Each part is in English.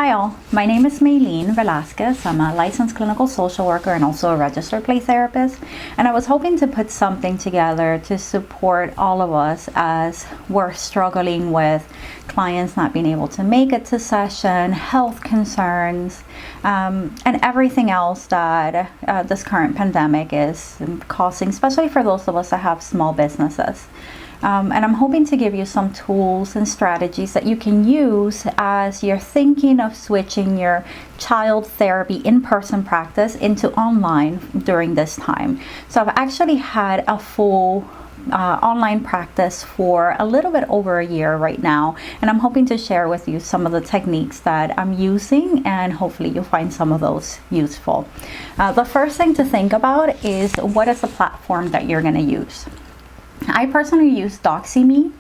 Hi all, my name is Maylene Velasquez. I'm a licensed clinical social worker and also a registered play therapist. And I was hoping to put something together to support all of us as we're struggling with clients not being able to make it to session, health concerns, and everything else that this current pandemic is causing, especially for those of us that have small businesses. And I'm hoping to give you some tools and strategies that you can use as you're thinking of switching your child therapy in-person practice into online during this time. So I've actually had a full online practice for a little bit over a year right now, and I'm hoping to share with you some of the techniques that I'm using, and hopefully you'll find some of those useful. The first thing to think about is what is the platform that you're going to use. I personally use Doxy.me.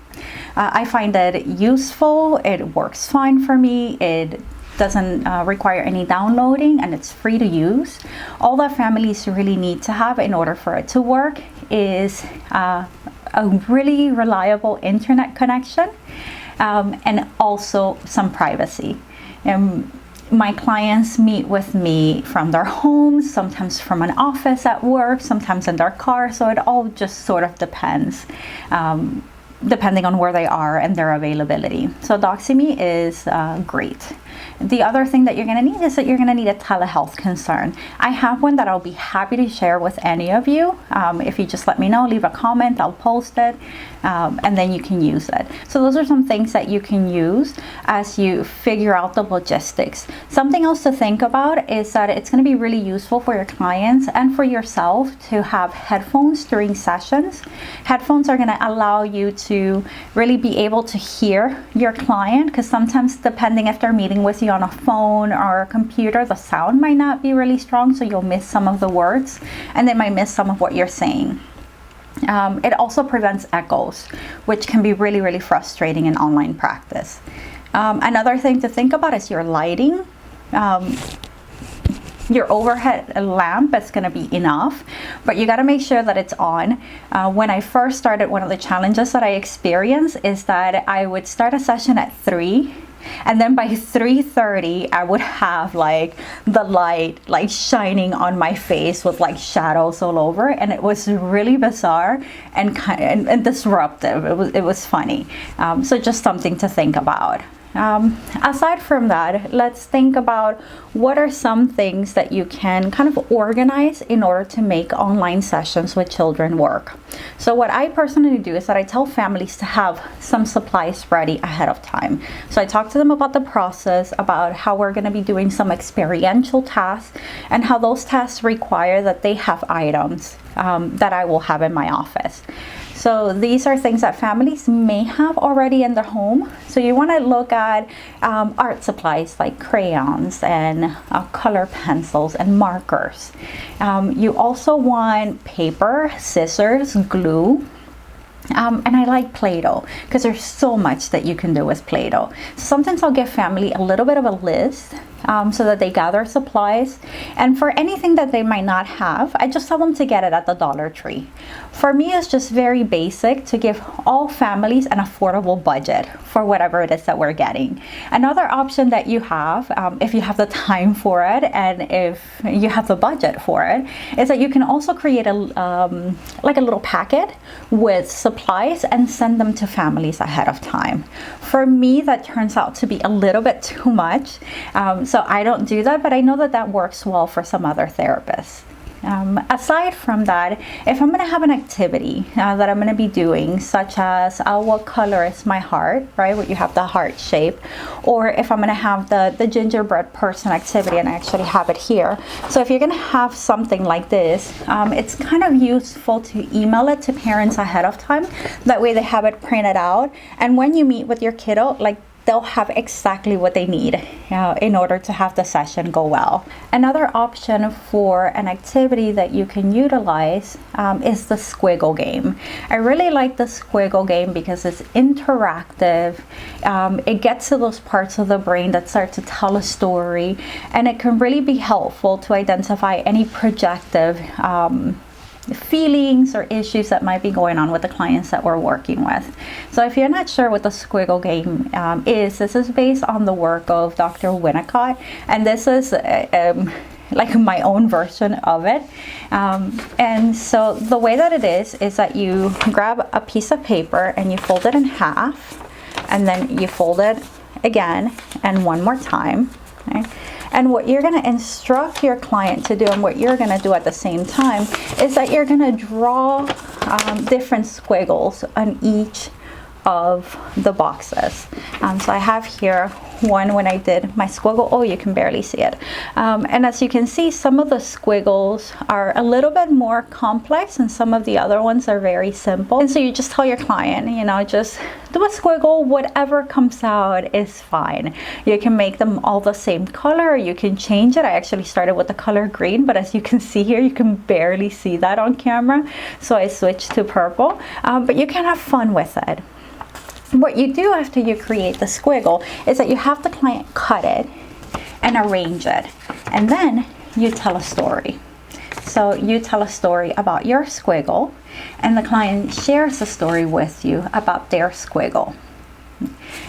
I find it useful. It works fine for me. It doesn't require any downloading, and it's free to use. All that families really need to have in order for it to work is a really reliable internet connection and also some privacy. My clients meet with me from their homes, sometimes from an office at work, sometimes in their car, so it all just sort of depends, depending on where they are and their availability. So Doxy.me is great. The other thing that you're going to need is that you're going to need a telehealth concern. I have one that I'll be happy to share with any of you. If you just let me know, leave a comment, I'll post it, and then you can use it. So those are some things that you can use as you figure out the logistics. Something else to think about is that it's going to be really useful for your clients and for yourself to have headphones during sessions. Headphones are going to allow you to really be able to hear your client, because sometimes, depending if they're meeting with you on a phone or a computer, the sound might not be really strong, so you'll miss some of the words and they might miss some of what you're saying. It also prevents echoes, which can be really, really frustrating in online practice. Another thing to think about is your lighting. Your overhead lamp is going to be enough, but you got to make sure that it's on. When I first started, one of the challenges that I experienced is that I would start a session at 3, and then by 3:30 I would have like the light like shining on my face with like shadows all over, and it was really bizarre and kind and disruptive. It was funny. So just something to think about. Aside from that, let's think about what are some things that you can kind of organize in order to make online sessions with children work. So what I personally do is that I tell families to have some supplies ready ahead of time. So I talk to them about the process, about how we're going to be doing some experiential tasks, and how those tasks require that they have items that I will have in my office. So these are things that families may have already in their home. So you want to look at art supplies like crayons and color pencils and markers. You also want paper, scissors, glue. And I like PlayDoh because there's so much that you can do with PlayDoh. So sometimes I'll give family a little bit of a list so that they gather supplies. And for anything that they might not have, I just tell them to get it at the Dollar Tree. For me, it's just very basic to give all families an affordable budget for whatever it is that we're getting. Another option that you have, if you have the time for it and if you have the budget for it, is that you can also create a like a little packet with supplies and send them to families ahead of time. For me, that turns out to be a little bit too much, so I don't do that, but I know that that works well for some other therapists. Aside from that, if I'm going to have an activity that I'm going to be doing, such as what color is my heart, right, where you have the heart shape, or if I'm going to have the gingerbread person activity, and I actually have it here. So if you're going to have something like this, it's kind of useful to email it to parents ahead of time. That way they have it printed out, and when you meet with your kiddo, like, they'll have exactly what they need in order to have the session go well. Another option for an activity that you can utilize is the Squiggle Game. I really like the Squiggle Game because it's interactive. It gets to those parts of the brain that start to tell a story, and it can really be helpful to identify any projective feelings or issues that might be going on with the clients that we're working with. So if you're not sure what the Squiggle Game is, this is based on the work of Dr. Winnicott, and this is like my own version of it. And so the way that it is that you grab a piece of paper and you fold it in half, and then you fold it again and one more time. Okay? And what you're going to instruct your client to do, and what you're going to do at the same time, is that you're going to draw different squiggles on each of the boxes. So I have here one when I did my squiggle. Oh, you can barely see it. And as you can see, some of the squiggles are a little bit more complex and some of the other ones are very simple. And so you just tell your client, you know, just do a squiggle, whatever comes out is fine. You can make them all the same color, you can change it. I actually started with the color green, but as you can see here, you can barely see that on camera. So I switched to purple, but you can have fun with it. What you do after you create the squiggle is that you have the client cut it and arrange it, and then you tell a story. So you tell a story about your squiggle, and the client shares a story with you about their squiggle.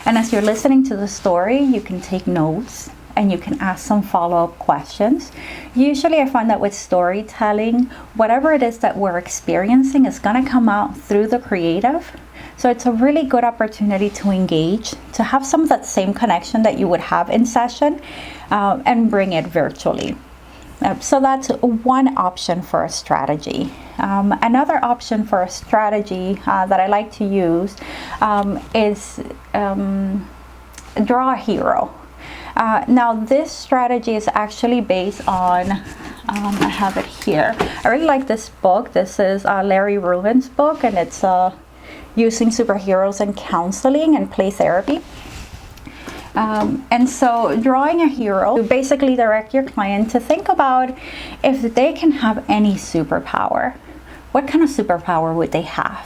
And as you're listening to the story, you can take notes and you can ask some follow-up questions. Usually I find that with storytelling, whatever it is that we're experiencing is going to come out through the creative. So it's a really good opportunity to engage, to have some of that same connection that you would have in session, and bring it virtually. So that's one option for a strategy. Another option for a strategy that I like to use is draw a hero. Now this strategy is actually based on, I have it here. I really like this book. This is Larry Rubin's book, and it's using superheroes in counseling and play therapy. And so drawing a hero, you basically direct your client to think about if they can have any superpower. What kind of superpower would they have?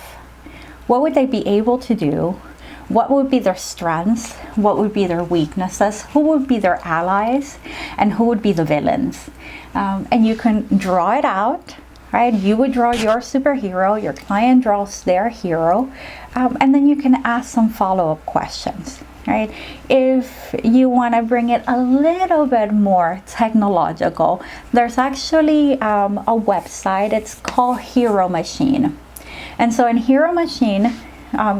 What would they be able to do? What would be their strengths? What would be their weaknesses? Who would be their allies? And who would be the villains? And you can draw it out. Right? You would draw your superhero, your client draws their hero, and then you can ask some follow-up questions. Right? If you want to bring it a little bit more technological, there's actually a website. It's called Hero Machine. And so in Hero Machine,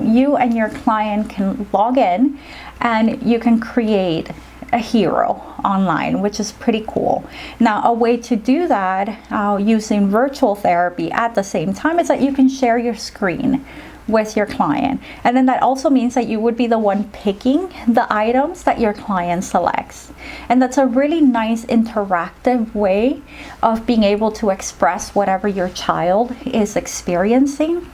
you and your client can log in and you can create a hero online, which is pretty cool. Now, a way to do that using virtual therapy at the same time is that you can share your screen with your client. And then that also means that you would be the one picking the items that your client selects. And that's a really nice interactive way of being able to express whatever your child is experiencing.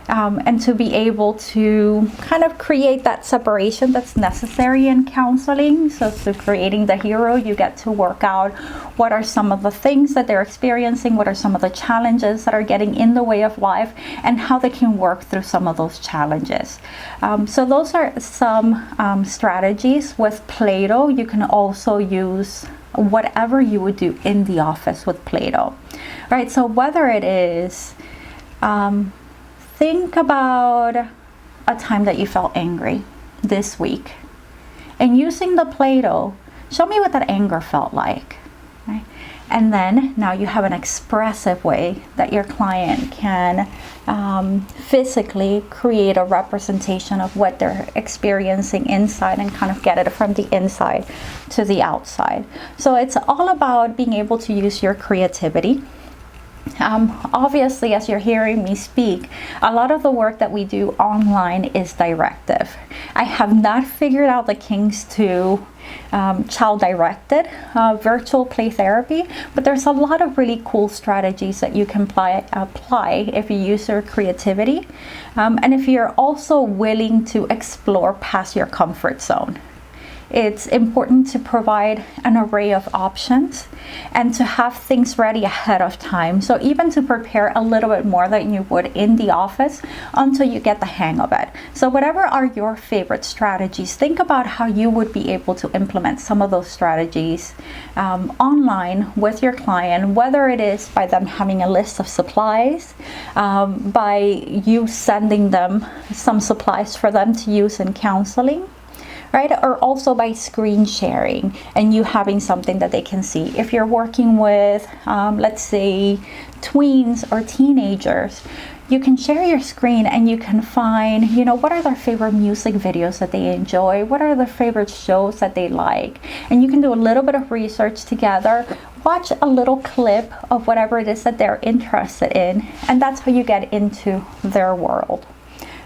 And to be able to kind of create that separation that's necessary in counseling. So through creating the hero, you get to work out what are some of the things that they're experiencing, what are some of the challenges that are getting in the way of life, and how they can work through some of those challenges. So those are some strategies. With PlayDoh, you can also use whatever you would do in the office with PlayDoh. Right, so whether it is think about a time that you felt angry this week, and using the PlayDoh, show me what that anger felt like. Right? And then now you have an expressive way that your client can physically create a representation of what they're experiencing inside and kind of get it from the inside to the outside. So it's all about being able to use your creativity. Obviously, as you're hearing me speak, a lot of the work that we do online is directive. I have not figured out the kinks to child-directed virtual play therapy, but there's a lot of really cool strategies that you can apply if you use your creativity, and if you're also willing to explore past your comfort zone. it's important to provide an array of options and to have things ready ahead of time. So even to prepare a little bit more than you would in the office until you get the hang of it. So whatever are your favorite strategies, think about how you would be able to implement some of those strategies online with your client, whether it is by them having a list of supplies, by you sending them some supplies for them to use in counseling, right? Or also by screen sharing and you having something that they can see. If you're working with, let's say, tweens or teenagers, you can share your screen and you can find, you know, what are their favorite music videos that they enjoy? What are their favorite shows that they like? And you can do a little bit of research together, watch a little clip of whatever it is that they're interested in, and that's how you get into their world,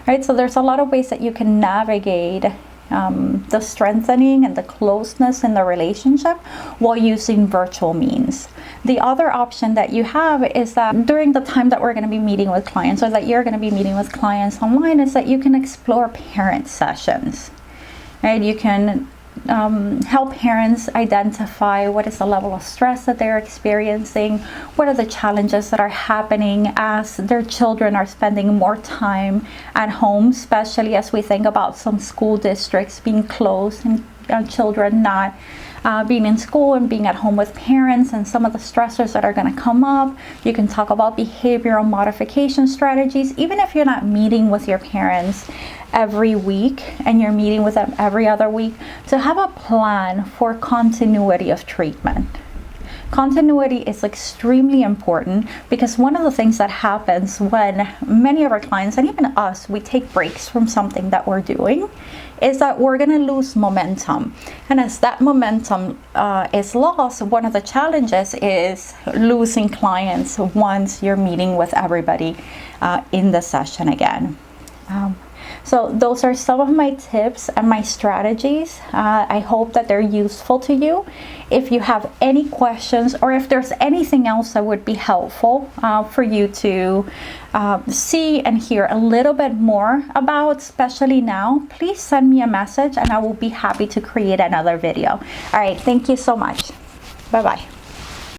right? So there's a lot of ways that you can navigate the strengthening and the closeness in the relationship while using virtual means. The other option that you have is that during the time that we're going to be meeting with clients, or that you're going to be meeting with clients online, is that you can explore parent sessions, right? You can help parents identify what is the level of stress that they're experiencing, what are the challenges that are happening as their children are spending more time at home, especially as we think about some school districts being closed and children not being in school and being at home with parents, and some of the stressors that are going to come up. You can talk about behavioral modification strategies, even if you're not meeting with your parents every week and you're meeting with them every other week, to have a plan for continuity of treatment. Continuity is extremely important because one of the things that happens when many of our clients, and even us, we take breaks from something that we're doing, is that we're going to lose momentum. And as that momentum is lost, one of the challenges is losing clients once you're meeting with everybody in the session again. So those are some of my tips and my strategies. I hope that they're useful to you. If you have any questions, or if there's anything else that would be helpful for you to see and hear a little bit more about, especially now, please send me a message and I will be happy to create another video. All right, thank you so much. Bye-bye.